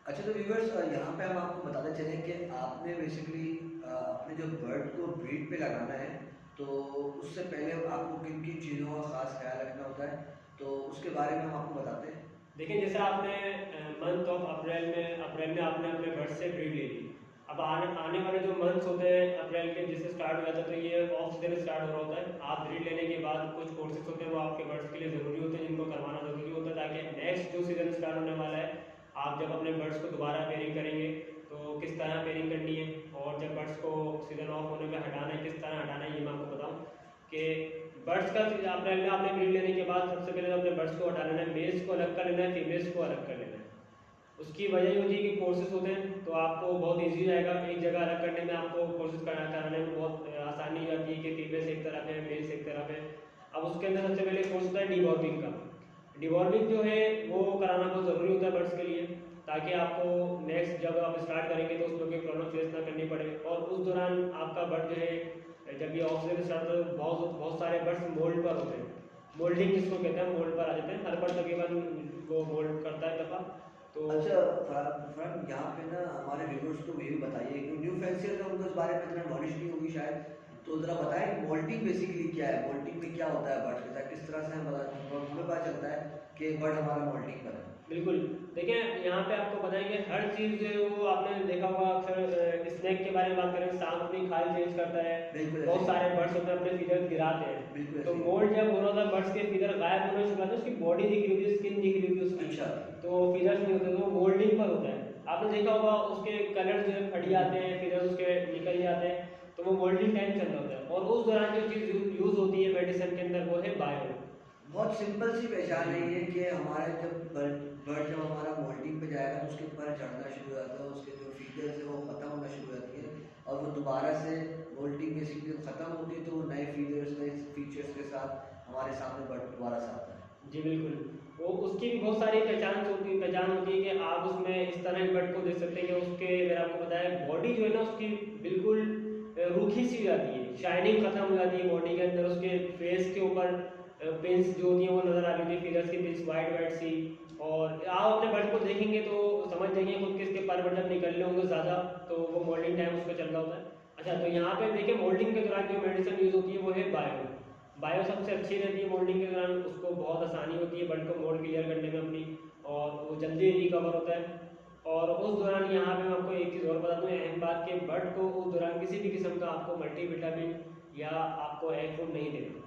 अच्छा तो व्यूअर्स यहाँ पे हम आपको बताते चलें कि आपने बेसिकली अपने जो बर्ड को ब्रीड पे लगाना है, तो उससे पहले आपको किन किन चीज़ों का खास ख्याल रखना होता है, तो उसके बारे में हम आपको बताते हैं। देखिए, जैसे आपने मंथ ऑफ अप्रैल में आपने अपने बर्ड से ब्रीड ले ली। अब आने आने वाले जो मंथ्स होते हैं अप्रैल के, जिससे स्टार्ट हो जाता है, तो ये ऑफ सीजन स्टार्ट हो रहा होता है। आप ब्रीड लेने के बाद कुछ कोर्सेज होते हैं वो आपके बर्ड्स के लिए ज़रूरी होते हैं, जिनको करवाना ज़रूरी होता है, ताकि नेक्स्ट जो सीज़न स्टार्ट होने वाला है, आप जब अपने बर्ड्स को दोबारा पेयरिंग करेंगे तो किस तरह पेयरिंग करनी है, और जब बर्ड्स को सीज़न ऑफ होने में हटाना है किस तरह हटाना है, ये मैं आपको बताऊँ कि बर्ड्स का अप्रैल में आपने ब्रीड लेने के बाद सबसे पहले तो अपने बर्ड्स को हटा लेना है, मेल्स को अलग कर लेना है, फीमेल्स को अलग कर लेना है। उसकी वजह ये होती है कि कोर्सेज होते हैं तो आपको बहुत इजी रहेगा, एक जगह अलग करने में आपको कोर्सेज कराने में बहुत आसानी हो जाती है कि फीमेल्स एक तरफ है, मेल्स एक तरफ है। अब उसके अंदर सबसे पहले कोर्स होता है डिवॉर्मिंग का। डिवॉर्मिंग जो है वो कराना बहुत ज़रूरी होता है बर्ड्स के लिए, ताकि आपको नेक्स्ट जब आप स्टार्ट करेंगे तो उसमें कोई प्रॉब्लम फेस ना करनी पड़े। और उस दौरान आपका बर्ड जो है, जब ये ऑक्सीजन स्टार्ट होता है, बहुत बहुत सारे बर्ड्स मोल्ड पर होते हैं। मोल्डिंग जिसको कहते हैं, मोल्ड पर आ जाते हैं, हर बर्ड तकरीबन वो मोल्ड करता है दफ़ा। तो अच्छा फ्रैंक, यहाँ पे ना हमारे व्यूअर्स को ये भी बताइए कि न्यू फैंसियर का उनको इस बारे में इतना नॉलेज नहीं होगी शायद, तो ज़रा बताएं कि मोल्टिंग बेसिकली क्या है, मोल्टिंग में क्या होता है बर्ड के साथ, किस तरह से हमें पता चलता है कि बर्ड हमारा मोल्टिंग पर है। बिल्कुल, देखिए यहाँ पे आपको बताएंगे हर चीज़ जो है वो आपने देखा होगा अक्सर। स्नैक के बारे में बात करें, सांप अपनी खाल चेंज करता है, बिल्कुल ऐसे बहुत ही सारे बर्ड्स होते हैं अपने फीदर गिराते हैं। बिल्कुल तो ऐसे ही मोल्ड जब हो रहा था, बर्ड्स के फीदर गायब होने शुरू होते हैं, उसकी बॉडी दिख रही होती है, स्किन दिख रही होती है उसकी, अच्छा। तो फीदर्स नहीं होते, तो मोल्डिंग पर होता है। आपने देखा होगा उसके कलर जो है फट जाते हैं, फीदर्स उसके निकल जाते हैं, तो वो मोल्डिंग टाइम चल रहा होता है। और उस दौरान जो चीज़ यूज़ होती है मेडिसिन के अंदर वो है बायो। बहुत सिंपल सी पहचान है ये कि हमारे जब बर्ड बर्ड जब हमारा मोल्टिंग पे जाएगा तो उसके पर झड़ना शुरू हो जाता है, उसके जो फीचर्स है वो ख़त्म होना शुरू हो जाती है, और वो दोबारा से मोल्टिंग बेसिकली ख़त्म होती है तो वो नए फीचर्स के साथ हमारे सामने बर्ड दोबारा से आता है। जी बिल्कुल। वो उसकी भी बहुत सारी पहचान होती है कि आप उसमें इस तरह के बर्ड को देख सकते हैं कि उसके, मैंने आपको बताया, बॉडी जो है ना उसकी बिल्कुल रूखी सी हो जाती है, शाइनिंग खत्म हो जाती है बॉडी के अंदर। उसके फेस के ऊपर पिंस जो होती हैं वो नज़र आ रही होती है, फिगर्स की पिंस वाइट वाइट सी। और आप अपने बर्ड को देखेंगे तो समझ जाएंगे खुद के, इसके पर जब निकल रहे होंगे ज़्यादा, तो वो मोल्डिंग टाइम उसका चल रहा होता है। अच्छा, तो यहाँ पे देखिए मोल्डिंग के दौरान जो मेडिसिन यूज़ होती है वो है बायो। बायो सबसे अच्छी रहती है मोल्डिंग के दौरान, उसको बहुत आसानी होती है बर्ड को मोल्ड क्लियर करने में अपनी, और वो जल्दी रिकवर होता है। और उस दौरान यहाँ पे मैं आपको एक चीज़ और बता दूँ अहम बात, के बर्ड को उस दौरान किसी भी किस्म का आपको मल्टीविटामिन या आपको एग फूड नहीं देना,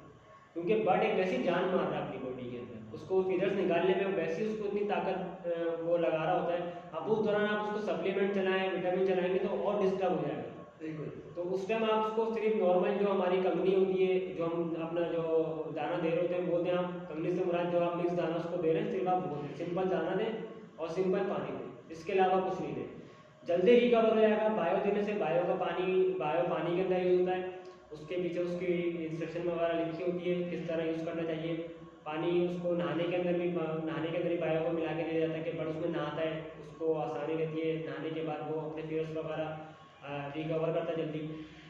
क्योंकि बर्ड एक वैसी जान मार रहा है अपनी बॉडी के अंदर, उसको फीदर्स निकालने में वैसे ही उसको इतनी ताकत वो लगा रहा होता है। अब उस दौरान आप उसको सप्लीमेंट चलाएं, विटामिन चलाएंगे तो और डिस्टर्ब हो जाएगा। बिल्कुल। तो उस टाइम आप उसको सिर्फ नॉर्मल जो हमारी कंगनी होती है, जो हम अपना जो दाना दे रहे होते हैं, बोलते हैं आप कंगनी से मुराद जो आप मिक्स दाना उसको दे रहे हैं, सिर्फ आप सिंपल दाना दें और सिंपल पानी दें, इसके अलावा कुछ नहीं दें, जल्दी रिकवर हो जाएगा। बायो देने से, बायो पानी के अंदर यूज होता है, उसके पीछे उसकी इंस्ट्रक्शन वगैरह लिखी होती है किस तरह यूज़ करना चाहिए। पानी उसको नहाने के अंदर ही बायो को मिला के दिया जाता है कि बर्ड उसमें नहाता है, उसको आसानी रहती है नहाने के बाद वो अपने फेस वगैरह रिकवर करता है जल्दी।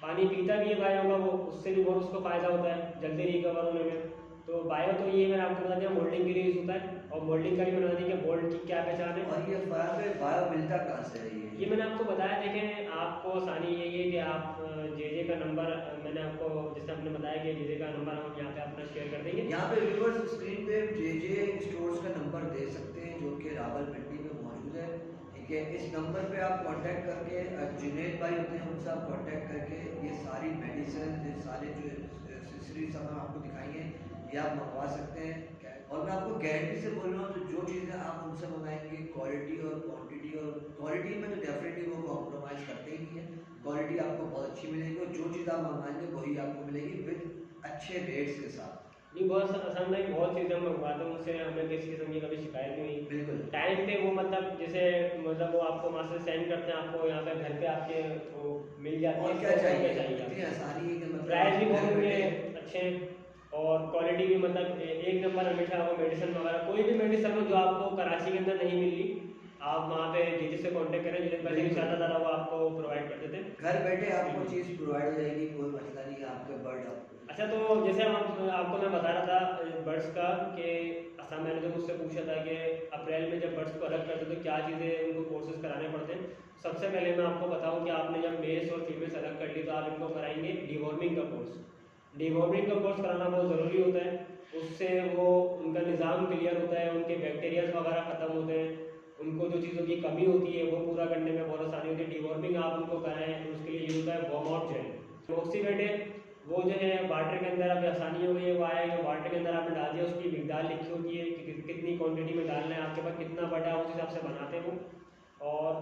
पानी पीता भी है बायो का वो, उससे भी बहुत उसको फ़ायदा होता है जल्दी रिकवर होने में। तो बायो तो ये मैंने आपको बता दिया मोल्डिंग के लिए यूज़ होता है, और मोल्डिंग का भी बता दिया कि मोल्ड की क्या पहचान है। और ये फरार बायो मिलता कहाँ से है ये मैंने आपको बताया, देखें आपको आसानी यही है कि आप जे का नंबर, मैंने आपको जैसे आपने बताया कि जे का नंबर हम यहाँ पे अपना शेयर कर देंगे। यहाँ पे व्यूअर्स स्क्रीन पे जे स्टोर्स का नंबर दे सकते हैं जो कि रावलपिंडी में मौजूद है, ठीक है। इस नंबर पे आप कांटेक्ट करके जुनेद भाई होते हैं उनसे आप कांटेक्ट करके ये सारी मेडिसिन, ये सारे जो एक्सेसरीज हम आपको दिखाई हैं ये आप मंगवा सकते हैं। और मैं आपको गारंटी से बोल रहा हूँ तो जो चीज़ें आप उनसे मंगाएंगे क्वालिटी और क्वांटिटी, और क्वालिटी में तो डेफिनेटली वो कॉम्प्रोमाइज़ करते ही नहीं है, क्वालिटी आपको बहुत अच्छी मिलेगी और जो चीज़ आप मंगाएंगे वही आपको मिलेगी विद अच्छे रेट्स के साथ। नहीं, बहुत आसान भाई, बहुत चीज़ें हम मंगवाते हैं उनसे, हमें किसी किस्म की कभी शिकायत नहीं हुई। बिल्कुल। टाइम पे वो मतलब जैसे मतलब वो आपको वहाँ से सेंड करते हैं, आपको यहाँ पे घर पे आपके वो मिल जाती है, और क्या इससे और क्या चाहिए, चाहिए इतनी आपको। आसानी है कि मतलब प्राइस भी आप बहुत घर उनके बैठे। अच्छे हैं, और क्वालिटी भी मतलब एक नंबर हमेशा। वो मेडिसिन वगैरह कोई भी मेडिसिन हो जो आपको कराची के अंदर नहीं मिल रही, आप वहाँ पे जीजी से कांटेक्ट करें, जिन्हें पहले भी बिल्कुल चाहता था वो आपको प्रोवाइड करते थे। घर बैठे आपको बिल्कुल। चीज़ प्रोवाइड हो जाएगी, कोई मसला नहीं है, आपके बर्ड आपको। अच्छा, तो जैसे हम आपको मैं बता रहा था बर्ड्स का कि असम, मैंने जो मुझसे पूछा था कि अप्रैल में जब बर्ड्स को अलग करते हैं तो क्या चीज़ें उनको कोर्सेज कराने पड़ते हैं। सबसे पहले मैं आपको बताऊं कि आपने जब मेल्स और फीमेल्स अलग कर ली तो आप इनको कराएंगे डिवॉर्मिंग का कोर्स। डिवॉर्मिंग का कोर्स कराना बहुत ज़रूरी होता है, उससे वो उनका निज़ाम क्लियर होता है, उनके बैक्टीरियाज वगैरह ख़त्म होते हैं, उनको जो चीज़ों की कमी होती है वो पूरा करने में बहुत आसानी होती है। डिवॉर्मिंग आप उनको कराएं तो उसके लिए यूज़ होता है वार्म आउट जेल। मोक्सीवेट है वो जो है वाटर के अंदर, अब आसानी हो गई है, वो आया है वाटर के अंदर आपने डाल दिया, उसकी मिकदार लिखी होती है कि कितनी क्वांटिटी में डालना है, आपके पास कितना बड़ा है उस हिसाब से बनाते हैं वो। और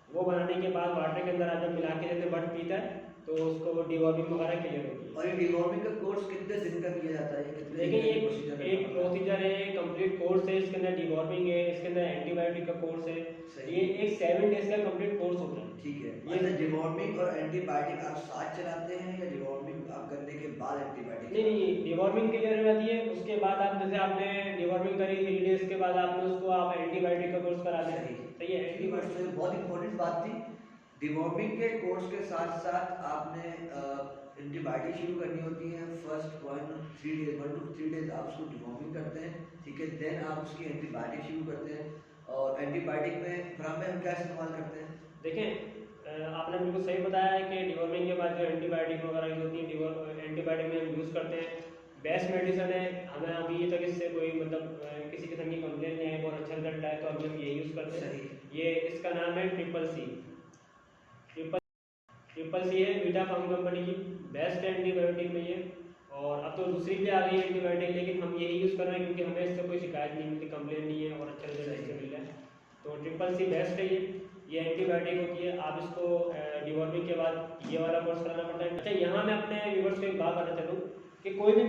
वो बनाने के बाद वाटर के अंदर आप जब मिला के जैसे बर्ड पीता है तो उसको डिवॉर्मिंग वगैरह क्लियर होती है। और ये डिवॉर्मिंग का कोर्स कितने दिन का किया जाता है, कितने देखिए दिन ये का प्रोसीजर एक प्रोसीजर है, कंप्लीट कोर्स है, इसके अंदर डिवॉर्मिंग है, इसके अंदर एंटीबायोटिक का कोर्स है, सही। ये एक 7 डेज का कंप्लीट कोर्स होता है। ठीक है, ये मतलब डिवॉर्मिंग और एंटीबायोटिक आप साथ चलाते हैं या डिवॉर्मिंग आप करने के बाद एंटीबायोटिक? नहीं, डिवॉर्मिंग क्लियर हो जाती है, उसके बाद आप जैसे आपने डिवॉर्मिंग करी 3 डेज के बाद आपने उसको आप एंटीबायोटिक का कोर्स करा दें। सही। सही है। एंटीबायोटिक तो बहुत इंपॉर्टेंट बात थी। डिवॉर्मिंग के कोर्स के साथ साथ आपने एंटीबायोटिक शुरू करनी होती है। फर्स्ट 1 to 3 डेज आप उसको डिवॉर्मिंग करते हैं, ठीक है, देन आप उसकी एंटीबायोटिक शुरू करते हैं। और एंटीबायोटिक में फ्राम में हम क्या इस्तेमाल करते हैं? देखें आपने बिल्कुल सही बताया है कि डिवॉर्मिंग के बाद जो एंटीबायोटिक वगैरह यूज होती है, एंटीबायोटिक में हम यूज़ करते हैं, बेस्ट मेडिसिन है। हमें अभी तक इससे कोई मतलब किसी किस्म की कंप्लेंट नहीं है, बहुत अच्छा रिजल्ट आया तो अभी हम ये यूज़ करते हैं। सही। ये इसका नाम है ट्रिपल सी। ट्रिपल सी है बीटा फार्म कंपनी की, बेस्ट एंटीबायोटिक में ये। और अब तो दूसरी भी आ गई है एंटीबायोटिक, लेकिन हम यही यूज़ कर रहे हैं क्योंकि हमें इससे कोई शिकायत नहीं मिलती, कंप्लेंट नहीं है और अच्छा रिजल्ट इससे मिल रहा है। तो ट्रिपल सी बेस्ट है ये एंटीबायोटिक होती है। आप इसको डिवॉर्मिंग के बाद ये वाला कोर्स कराना पड़ता है। अच्छा यहाँ मैं अपने व्यूवर्स को एक बात बताना चलूँ कि कोई भी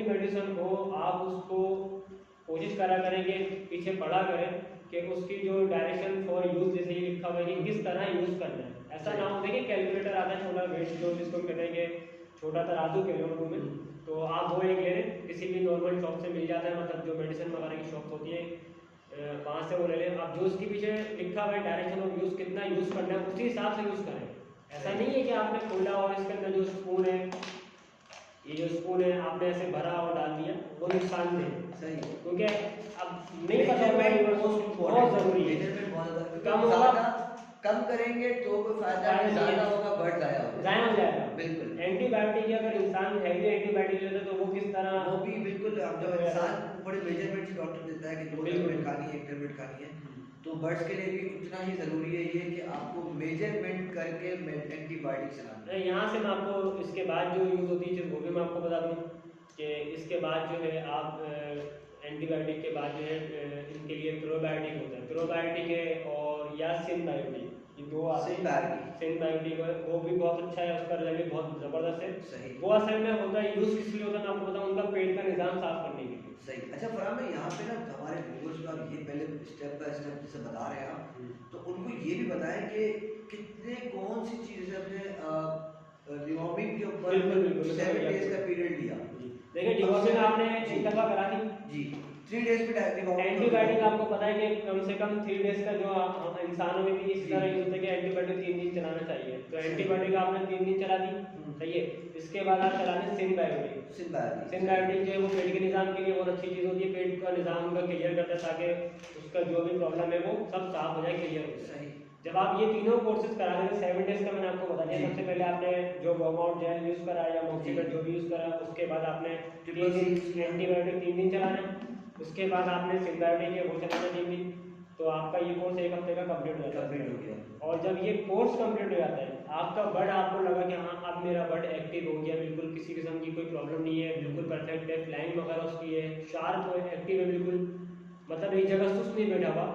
मेडिसिन हो आप उसको कोशिश करा करेंगे, पीछे पढ़ा करें कि उसकी जो डायरेक्शन फॉर यूज़ जैसे ये लिखा हुआ है कि किस तरह यूज़ करना है। ऐसा ना हो देखिए कैलकुलेटर आता है छोटा वेट जो जिसको कहेंगे छोटा तराजू के उर्दू में, तो आप वो एक ले लें, किसी भी नॉर्मल शॉप से मिल जाता है, मतलब जो मेडिसिन वगैरह की शॉप होती है वहाँ से वो ले लें। आप जो उसके पीछे लिखा हुआ है डायरेक्शन ऑफ यूज़ कितना यूज़ करना है उसी हिसाब से यूज़ करें। ऐसा नहीं है कि आपने खोला और इसके अंदर जो स्पून है, ये जो स्पून है आपने ऐसे भरा और डाल दिया, वो नुकसानदेह है। सही। क्योंकि अब नहीं पता बहुत ज़रूरी है। कम होगा कम करेंगे तो कोई फायदा नहीं, ज़्यादा होगा बढ़ ज़ाया हो जाएगा। बिल्कुल। एंटीबायोटिक अगर इंसान हैवी एंटीबायोटिक लेता है तो वो किस तरह वो भी बिल्कुल, अब जब इंसान बड़े मेजरमेंट से डॉक्टर देता है कि 2 टैबलेट खानी है, 1 टैबलेट खानी है, तो बर्ड्स के लिए भी उतना ही ज़रूरी है ये कि आपको मेजरमेंट करके एंटीबायोटिक चलाना है। यहाँ से मैं आपको इसके बाद जो यूज़ होती है चीज़ वो भी मैं आपको बता दूँ कि इसके बाद जो है आप एंटीबायोटिक के बाद जो है इनके लिए प्रोबायोटिक होता है, प्रोबायोटिक है और या सिनबायोटिक, ये दो आते हैं। सिनबायोटिक है वो भी बहुत अच्छा है, उसका रिजल्ट भी बहुत ज़बरदस्त है। सही। वो असल में होता है यूज़ किस लिए होता है मैं आपको बताऊँ, उनका पेट का निज़ाम साफ करने के लिए। सही। अच्छा फरहान भाई, यहाँ पे ना हमारे व्यूअर्स को आप ये पहले स्टेप बाय स्टेप जैसे बता रहे हैं आप, तो उनको ये भी बताएं कि कितने कौन सी चीज़ें अपने डिवॉर्मिंग के ऊपर बिल्कुल 7 डेज का पीरियड लिया। देखिए डिवॉर्मिंग आपने एक दफ़ा करा दी जी, 3 डेज पे डिवॉर्मिंग। एंटीबायोटिक आपको पता है कि कम से कम 3 डेज का जो इंसानों में भी इस तरह यूज होता है कि एंटीबायोटिक 3 दिन चलाना चाहिए, तो एंटीबायोटिक आपने 3 दिन चला दी, सही है। इसके बाद आप चला दें सिनबायोटिक। सिनबायोटिक जो है वो पेट के निज़ाम के लिए बहुत अच्छी चीज़ होती है, पेट का निज़ाम उनका क्लियर करता है ताकि उसका जो भी प्रॉब्लम है वो सब साफ हो जाए, क्लियर हो जाए। जब आप ये तीनों कोर्सेज करा देंगे 7 डेज का मैंने आपको बता दिया, सबसे पहले आपने जो वार्म आउट जेल यूज़ करा या मोक्सीवेट जो भी यूज़ करा, उसके बाद आपने 3 दिन एंटीबायोटिक 3 दिन चलाना, उसके बाद आपने सिनबायोटिक है वो चलाना 3 दिन, तो आपका ये कोर्स 1 हफ्ते का कंप्लीट हो जाता है। और जब ये कोर्स कंप्लीट हो जाता है आपका बर्ड, आपको लगा कि हाँ अब मेरा बर्ड एक्टिव हो गया, बिल्कुल किसी किस्म की कोई प्रॉब्लम नहीं है, बिल्कुल परफेक्ट है, फ्लाइंग वगैरह उसकी है, शार्प है, एक्टिव है बिल्कुल, मतलब एक जगह सुस्त नहीं बैठा हुआ,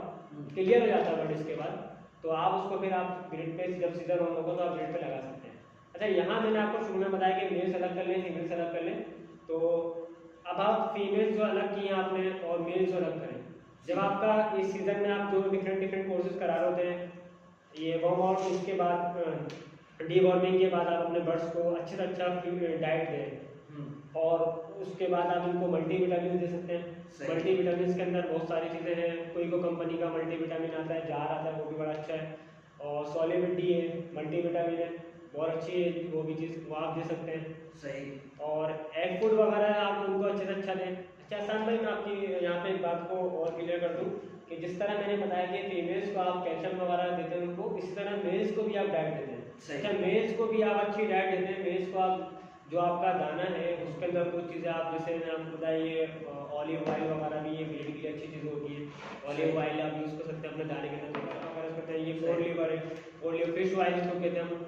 क्लियर हो जाता है बर्ड, इसके बाद तो आप उसको फिर आप ब्रीड पे जब सीजन ऑन होगा तो आप ब्रीड पे लगा सकते हैं। अच्छा यहाँ मैंने आपको शुरू में बताया कि मेल सेलेक्ट कर लें, फीमेल सेलेक्ट कर लें, तो अब आप फीमेल जो अलग की हैं आपने और मेल जो अलग करें। जब आपका इस सीज़न में आप जो डिफरेंट कोर्सेज करा रहे होते हैं, ये वार्म आउट, इसके बाद डीवॉर्मिंग के बाद आप अपने बर्ड्स को अच्छे से अच्छा डाइट दें और उसके बाद आप इनको मल्टीविटामिन दे सकते हैं। मल्टीविटामिन के अंदर बहुत सारी चीज़ें हैं, कोई को कंपनी का मल्टीविटामिन आता है, जार आता है, वो भी बड़ा अच्छा है, और सॉलिड डी है, मल्टीविटामिन है, बहुत अच्छी है वो भी चीज़, वो आप दे सकते हैं। सही। और एग फूड वगैरह आप उनको अच्छे से अच्छा दें, अच्छा आसान भाई, मैं आपकी यहाँ पे एक बात को और क्लियर कर दूँ कि जिस तरह मैंने बताया कि फीमेल्स को आप कैल्शियम वगैरह देते हैं उनको, इसी तरह मेल्स को भी आप डाइट देते हैं। सही। अच्छा, मेल्स को भी आप अच्छी डाइट देते हैं। मेल्स को आप जो आपका दाना है उसके अंदर कुछ चीज़ें आप, जैसे मैंने आपको बताया ये ऑलिव ऑयल वगैरह भी ये ब्रीड के लिए अच्छी चीज़ होती है। ऑलिव ऑयल आप यूज़ कर सकते हैं अपने दाने के अंदर वगैरह कर सकते हैं। ये कोड लीवर है, कोड लीवर फिश ऑयल जिसको कहते हैं हम,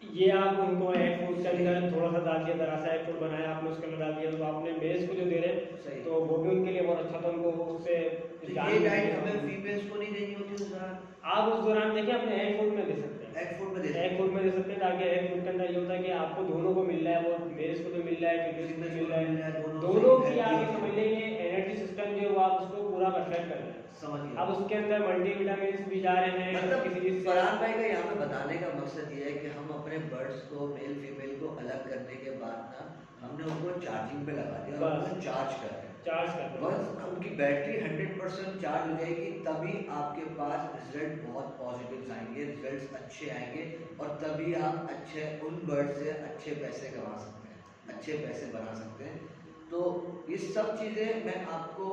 ये आप उनको एग फूड के अंदर थोड़ा सा डाल दिया, जरा सा एग फूड बनाया आपने उसके अंदर डाल दिया, तो आपने मेल्स को जो दे रहे हैं सही। तो वो भी उनके लिए बहुत अच्छा था, उनको उससे तो जान ये मिलती डाइट है। हमें फीमेल्स को नहीं देनी होती उस दौरान? आप उस दौरान देखिए अपने एग फूड में दे सकते हैं। एग फूड में दे एग फूड में दे सकते हैं, ताकि एग फूड के अंदर ये होता है कि आपको दोनों को मिल रहा है, वो मेल्स को भी मिल रहा है, फीमेल्स को भी मिल रहा है, दोनों की आप ये समझ लेंगे एनर्जी सिस्टम जो है वो आप उसको पूरा परफेक्ट कर रहे हैं। समझ गया। अब उसके अंदर मल्टीविटामिन्स भी जा रहे हैं मतलब किसी चीज़ से। फरहान भाई का यहाँ पे बताने का मकसद ये है कि हम अपने बर्ड्स को मेल फीमेल को अलग करने के बाद ना हमने उनको चार्जिंग पे लगा दिया और बस। उनको चार्ज कर रहे हैं। चार्ज कर रहे हैं। बस उनकी बैटरी 100% चार्ज हो जाएगी, तभी आपके पास रिजल्ट बहुत पॉजिटिव आएंगे, रिजल्ट्स अच्छे आएंगे, और तभी आप अच्छे उन बर्ड से अच्छे पैसे कमा सकते हैं, अच्छे पैसे बना सकते हैं। तो ये सब चीज़ें मैं आपको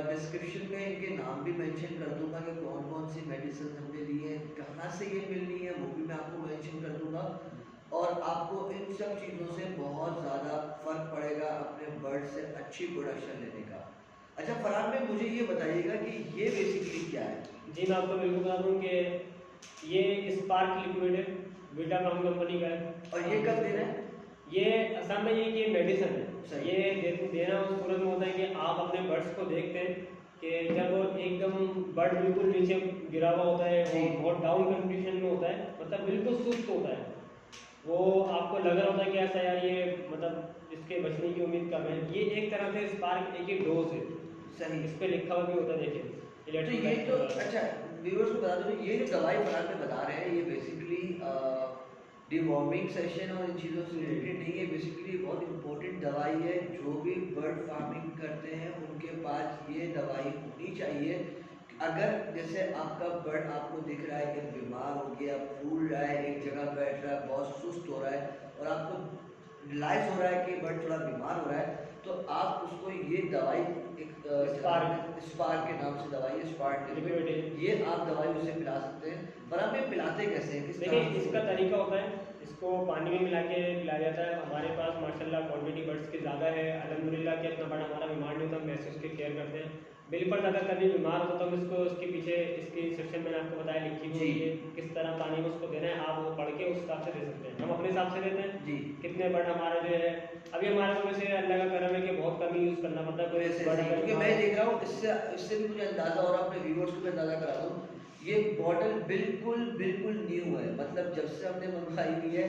डिस्क्रिप्शन में इनके नाम भी मेंशन कर दूंगा कि कौन कौन सी मेडिसिन हमने ली है, कहाँ से ये मिलनी है, वो भी मैं आपको मेंशन कर दूंगा। और आपको इन सब चीज़ों से बहुत ज़्यादा फर्क पड़ेगा अपने बर्ड से अच्छी प्रोडक्शन लेने का। अच्छा फरहान भाई, मुझे ये बताइएगा कि ये बेसिकली क्या है? जी मैं आपको बिल्कुल बता दूँ कि ये स्पार्क लिक्विड है, विटाकॉम कंपनी का है। और ये कब देना है? ये असल में ये मेडिसिन है। सही। ये देना उस सूरत में होता है कि आप अपने बर्ड्स को देखते हैं कि जब वो एकदम बर्ड बिल्कुल नीचे गिरा हुआ होता है, जी। वो बहुत डाउन कंडीशन में होता है, मतलब बिल्कुल सुस्त होता है, वो आपको लग रहा होता है कि ऐसा यार ये मतलब इसके बचने की उम्मीद कम है, ये एक तरह से स्पार्क एक ही डोज है। सही। इस पे लिखा हुआ भी होता है, देखिए तो ये तो अच्छा व्यूअर्स को बता दूं, ये जो दवाई फरहान में बता रहे हैं ये बेसिकली डिवॉर्मिंग सेशन और इन चीज़ों से रिलेटेड नहीं है। बेसिकली बहुत इंपॉर्टेंट दवाई है, जो भी बर्ड फार्मिंग करते हैं उनके पास ये दवाई होनी चाहिए। अगर जैसे आपका बर्ड आपको दिख रहा है कि बीमार हो गया, फूल रहा है, एक जगह बैठ रहा है, बहुत सुस्त हो रहा है, और आपको रियलाइज हो रहा है कि बर्ड थोड़ा बीमार हो रहा है, तो आप उसको ये दवाई एक स्पार्क के नाम से दवाई है, स्पार्क लिक्विड, ये आप दवाई उसे पिला सकते हैं। पर आप ये पिलाते कैसे हैं? देखिए इसका तरीका होता है, इसको पानी में मिला के पिलाया जाता है। हमारे पास माशाल्लाह क्वांटिटी बर्ड्स की ज़्यादा है अल्हम्दुलिल्लाह, कि इतना बड़ा हमारा बीमार नहीं होता, हम वैसे उसकी केयर करते हैं। बिल्कुल अगर कभी बीमार होता तो हम इसको उसके पीछे इसकी इंस्ट्रक्शन मैंने आपको बताया लिखी हुई है किस तरह पानी में उसको देना है, आप वो पढ़ के उस हिसाब से दे सकते हैं। हम अपने हिसाब से देते हैं जी। कितने बर्ड हमारा जो है, अभी हमारे को वैसे अल्लाह का करम है कि बहुत कम ही यूज़ करना पड़ता है कोई वैसे बर्ड अगर क्योंकि मैं देख रहा हूँ, इससे भी मुझे अंदाजा हो रहा है, अपने व्यूअर्स को भी अंदाजा करा दूँ, ये बॉटल बिल्कुल बिल्कुल न्यू है, मतलब जब से हमने मंगवाई हुई है,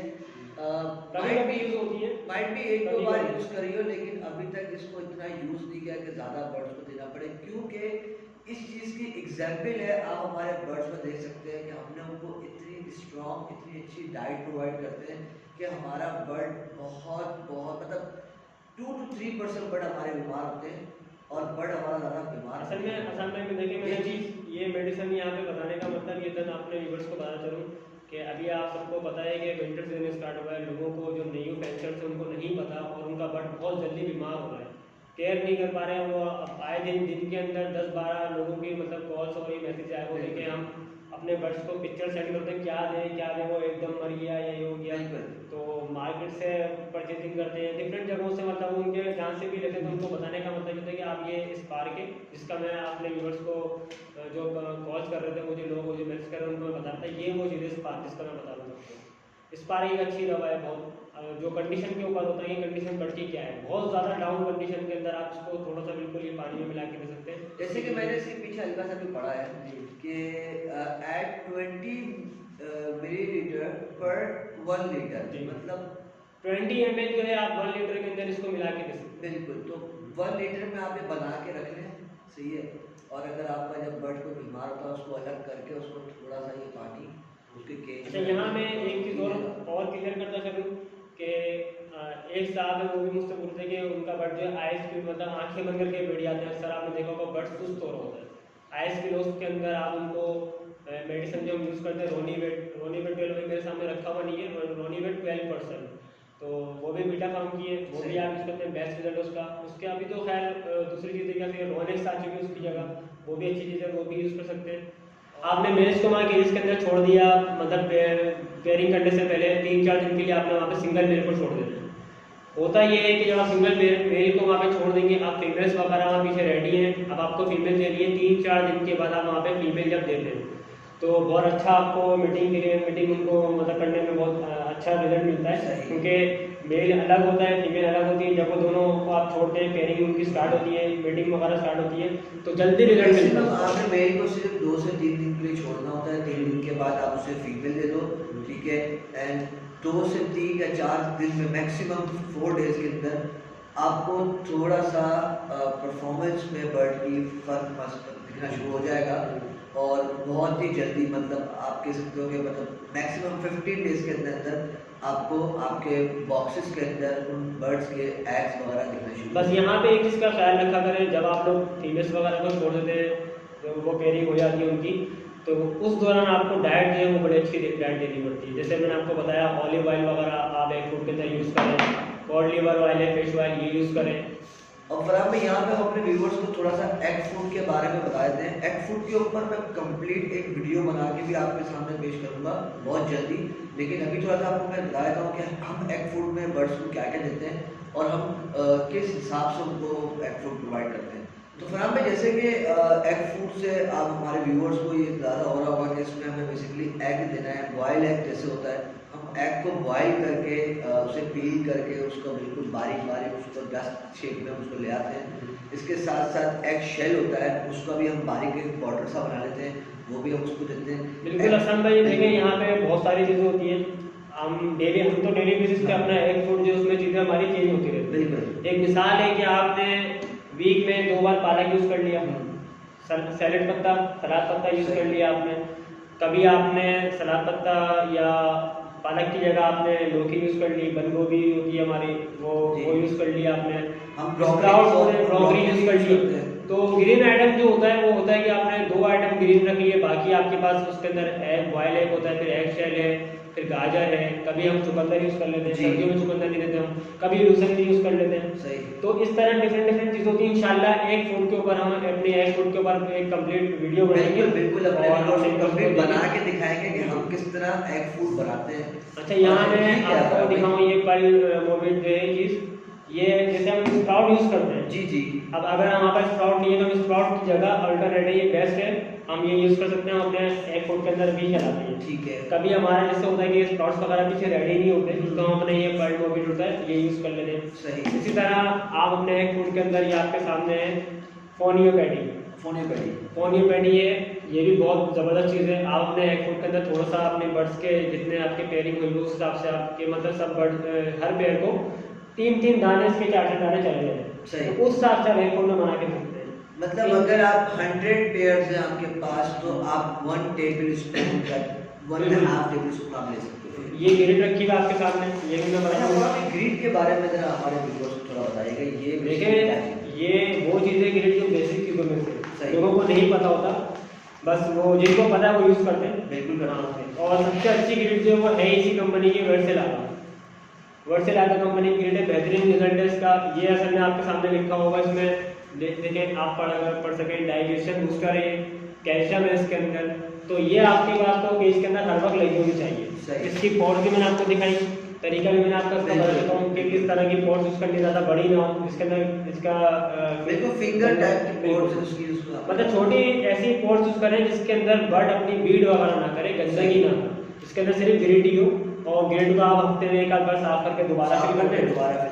कभी कभी यूज़ होती है, माइट भी एक दो कभी बार कभी। यूज़ करी हो, लेकिन अभी तक इसको इतना यूज़ नहीं किया कि ज़्यादा बर्ड्स को देना पड़े, क्योंकि इस चीज़ की एग्जाम्पल है, आप हमारे बर्ड्स में देख सकते हैं कि हमने उनको इतनी स्ट्रॉन्ग, इतनी अच्छी डाइट प्रोवाइड करते हैं कि हमारा बर्ड बहुत बहुत मतलब 2 to 3% बर्ड हमारे बीमार होते हैं, और बर्ड हमारा ज़्यादा बीमार असल में देखिए ये मैंने चीज़ ये मेडिसिन यहाँ पे बताने का मतलब ये था, अपने व्यूअर्स को बताना चलूँ कि अभी आप सबको पता है कि विंटर सीजन स्टार्ट हुआ है, लोगों को जो न्यू पेंशनर्स हैं उनको नहीं पता, और उनका बर्ड बहुत जल्दी बीमार हो रहा है, केयर नहीं कर पा रहे हैं। वो अब आए दिन के अंदर 10-12 लोगों की मतलब कॉल्स और ये मैसेज आए हुए कि हम अपने बर्ड्स को पिक्चर सेंड करते हैं, क्या दें, वो एकदम मर गया या ये हो गया, तो मार्केट से परचेजिंग करते हैं डिफरेंट जगहों से, मतलब उनके जहाँ से भी लेते हैं, तो उनको बताने का मतलब ये था कि आप ये स्पार्क है, जिसका मैं अपने व्यूअर्स को जो कॉल्स कर रहे थे, मुझे लोग जो मैसेज कर रहे हैं उनको मैं बता रहा था, ये वो चीज़ स्पार्क जिसका मैं बता रहा हूँ। स्पार्क एक अच्छी दवा है बहुत, जो कंडीशन के ऊपर होता है, ये कंडीशन बढ़ की क्या है, बहुत ज़्यादा डाउन कंडीशन के अंदर आप इसको थोड़ा सा बिल्कुल ये पानी में मिला के दे सकते हैं। जैसे कि मैंने इसके पीछे हल्का सा भी पढ़ा है कि एट 20 मिलीलीटर पर 1 लीटर, मतलब 20 ml जो है आप 1 लीटर के अंदर इसको मिला के दे सकते हैं। बिल्कुल, तो 1 लीटर में आप ये बना के रख लें, सही है। और अगर आपका जब बर्ड को बीमार होता है उसको अलग करके उसको थोड़ा सा ये पानी उसके केज अच्छा यहाँ मैं एक चीज़ और क्लियर करता चलूँ कि एक साहब है, वो भी मुझसे बोलते हैं कि उनका बर्ड जो है आइस की मतलब आंखें बंद करके बैठ जाते हैं। सर आपने देखा होगा बर्ड सुस्त हो रहा होता है, आइस की रोज के अंदर आप उनको मेडिसिन जो हम यूज़ करते हैं रोनीवेट 12 मेरे सामने रखा हुआ नहीं है, रोनीवेट 12%, तो वो भी बीटा फार्म की है, वो भी आप यूज़ करते हैं, बेस्ट रिजल्ट उसका। उसके अभी तो खैर दूसरी चीज़ें क्या फिर रोनेक्स आ चुकी है उसकी जगह, वो भी अच्छी चीज़ है, वो भी यूज़ कर सकते हैं। आपने मेज को वहाँ केज के अंदर छोड़ दिया, मतलब पेयरिंग करने से पहले 3-4 दिन के लिए आपने वहाँ पे सिंगल मेल को छोड़ देना है। होता ये है कि जब आप सिंगल मेल को वहाँ पे छोड़ देंगे, आप फीमेल्स वगैरह वहाँ पीछे रेडी हैं, अब आपको फीमेल देनी है, 3-4 दिन के बाद आप वहाँ पे फीमेल जब देते हैं तो बहुत अच्छा आपको मीटिंग उनको मतलब करने में बहुत अच्छा रिजल्ट मिलता है, क्योंकि मेल अलग होता है, फीमेल अलग होती है। जब वो दोनों को आप छोड़ते हैं, पेयरिंग उनकी स्टार्ट होती है, मीटिंग वगैरह स्टार्ट होती है, तो जल्दी रिजल्ट मिलता है। आपने मेल को सिर्फ 2 से 3 दिन के लिए छोड़ना होता है, 3 दिन के बाद आप उसे फीमेल दे दो, ठीक है। एंड 2 से 3 या 4 दिन में मैक्सिमम 4 डेज के अंदर आपको थोड़ा सा परफॉर्मेंस में बर्ड की फर्क दिखना शुरू हो जाएगा, और बहुत ही जल्दी, मतलब आप कह सकते हो कि मतलब मैक्सिमम 15 डेज के अंदर आपको आपके बॉक्सेस के अंदर उन बर्ड्स के एग्स वगैरह दिखना शुरू। बस यहाँ पे एक चीज़ का ख्याल रखा करें, जब आप लोग फीमेल्स वगैरह को छोड़ देते हैं, जब वो पेयरिंग हो जाती है उनकी, तो उस दौरान आपको डाइट जो है वो बड़ी अच्छी डाइट देनी पड़ती है। जैसे मैंने आपको बताया, ऑलिव ऑयल वगैरह आप एक फूड के अंदर यूज़ करें, कॉड लिवर ऑयल है, फिश ऑयल, ये यूज़ करें। और फिर आप यहाँ पे हम अपने व्यूवर्स को थोड़ा सा एग फूड के बारे में बता देते हैं। एग फूड के ऊपर मैं कंप्लीट एक वीडियो बना के भी आपके सामने पेश करूँगा बहुत जल्दी, लेकिन अभी थोड़ा सा आपको मैं बता देता हूँ कि हम एग फूड में बर्ड्स को क्या क्या देते हैं और हम किस हिसाब से उनको एग फूड प्रोवाइड करते हैं। तो फिर हम जैसे कि एग फूड से आप हमारे व्यूवर्स को ये ज़्यादा हो रहा होगा कि इसमें हमें बेसिकली एग देना है, बॉयल एग जैसे होता है, हम एग को बॉयल करके उसे पील करके उसको बिल्कुल बारीक बारीक उसको डस्ट शेप में उसको ले आते हैं। इसके साथ साथ एग शेल होता है, उसका भी हम बारीक एक पाउडर सा बना लेते हैं, वो भी हम उसको देते हैं। बिल्कुल असम भाई, देखें यहाँ पे बहुत सारी चीज़ें होती हैं, हम तो डेली बेसिस पे अपना एग फूड जो उसमें चीज़ें हमारी चेंज होती रहती है। बिल्कुल एक मिसाल है कि आपने वीक में 2 बार पालक यूज़ कर लिया, सैलेड पत्ता, सलाद पत्ता यूज़ कर लिया आपने, कभी आपने सलाद पत्ता या पालक की जगह आपने लौकी यूज़ कर ली, बंद गोभी होती है हमारी, वो यूज़ कर लिया आपने, हम ब्रोकली यूज़ कर ली। तो ग्रीन आइटम जो होता है वो होता है कि आपने 2 आइटम ग्रीन रख लिए, बाकी आपके पास उसके अंदर एग बॉयल एग होता है, फिर एग शेल है, फिर गाजर है, कभी हम चुकंदर यूज़ कर लेते हैं, सर्दियों में चुकंदर नहीं देते हम, कभी लूसन भी यूज़ कर लेते हैं। सही। तो इस तरह डिफरेंट चीज़ होती है। इंशाल्लाह एक फूड के ऊपर हम अपने एग फूड के ऊपर एक कंप्लीट वीडियो बनाएंगे, बिल्कुल अपने और हम एक कंप्लीट बना के दिखाएंगे कि हम किस तरह एग फूड बनाते हैं। अच्छा, यहाँ मैं आपको दिखाऊँ ये पल मोमेंट जो है चीज़, ये जैसे हम स्प्राउट यूज़ करते हैं। जी जी। अब अगर हमारे पास स्प्राउट नहीं है तो हम स्प्राउट की जगह अल्टरनेट है, ये बेस्ट है, हम ये यूज़ कर सकते हैं, हम अपने एग फूड के अंदर भी चलाते हैं। ठीक है। कभी हमारा जैसे होता है कि स्प्राउट्स वगैरह पीछे रेडी नहीं होते, तो हम अपने ये पर्ल मोबिल होता है ये यूज़ कर लेते हैं। सही। इसी तरह आप अपने एग फूड के अंदर, ये आपके सामने है फोनियो पैडी है, ये भी बहुत ज़बरदस्त चीज़ है। आप अपने एग फूड के अंदर थोड़ा सा अपने बर्ड्स के जितने आपके पेयरिंग हुई उस हिसाब से आपके मतलब सब बर्ड हर पेयर को 3-3 दाने, इसके 4-4 दाने चले जाए, सही। तो उस हिसाब से आप एग फूड में बना के सकते हैं। मतलब अगर आप 100 पेयर्स हैं आपके पास तो आप 1 टेबल स्पून तक 1.5 टेबल स्पून आप ले सकते हो। ये ग्रिड रखी हुई आपके सामने, ये भी मैं बताऊंगा। ग्रिड के बारे में जरा हमारे व्यूअर्स को थोड़ा बताइएगा। ये देखिए, ये वो चीज़ें ग्रिड जो बेसिक चीज़ों में से सही। लोगों को नहीं पता होता, बस वो जिनको पता है वो यूज़ करते हैं। बिल्कुल करते हैं। और सबसे अच्छी ग्रिड जो है वो है इसी कंपनी की वर्सेलाका कंपनी की ग्रिड है, बेहतरीन रिजल्ट है इसका। ये असल में आपके सामने लिखा होगा, इसमें देखें आप पढ़ सकें, डाइजेशन बूस्टर है, कैल्शियम है इसके अंदर। तो ये आपके पास तो केज के अंदर हर वक्त लगी होनी चाहिए। इसकी पॉट भी मैंने आपको दिखाई, तरीका भी मैंने आपको बता देता हूँ कि किस तरह की पॉट यूज़ करनी, ज़्यादा बड़ी ना हो, इसके अंदर इसका बिल्कुल फिंगर टाइप की पॉट्स उसकी यूज़ करें, मतलब छोटी ऐसी पॉट्स यूज़ करें जिसके अंदर बर्ड अपनी ब्रीड वगैरह ना करे, गंदगी ना हो, इसके अंदर सिर्फ ग्रिड ही हो, और ग्रिड को आप हफ्ते में 1 आध बार साफ करके दोबारा फिल करते हैं,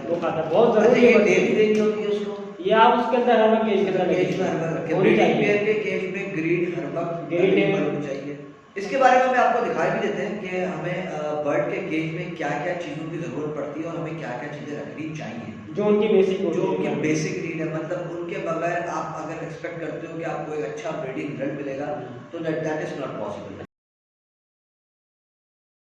वो खाता है। बहुत जरूरी है, डेली देनी होती है उसको, ये आप उसके अंदर हर वक्त केज के अंदर केज में हर वक्त होनी चाहिए। पेयर के केज में ग्रिड हर वक्त ग्रिड होनी चाहिए। इसके बारे में आपको दिखाई भी देते हैं कि हमें बर्ड के केज में क्या क्या चीज़ों की ज़रूरत पड़ती है और हमें क्या क्या चीज़ें रखनी चाहिए, जो उनकी बेसिक नीड है। मतलब उनके बगैर आप अगर एक्सपेक्ट करते हो कि आपको एक अच्छा ब्रीडिंग रिजल्ट मिलेगा तो दैट इज नॉट पॉसिबल।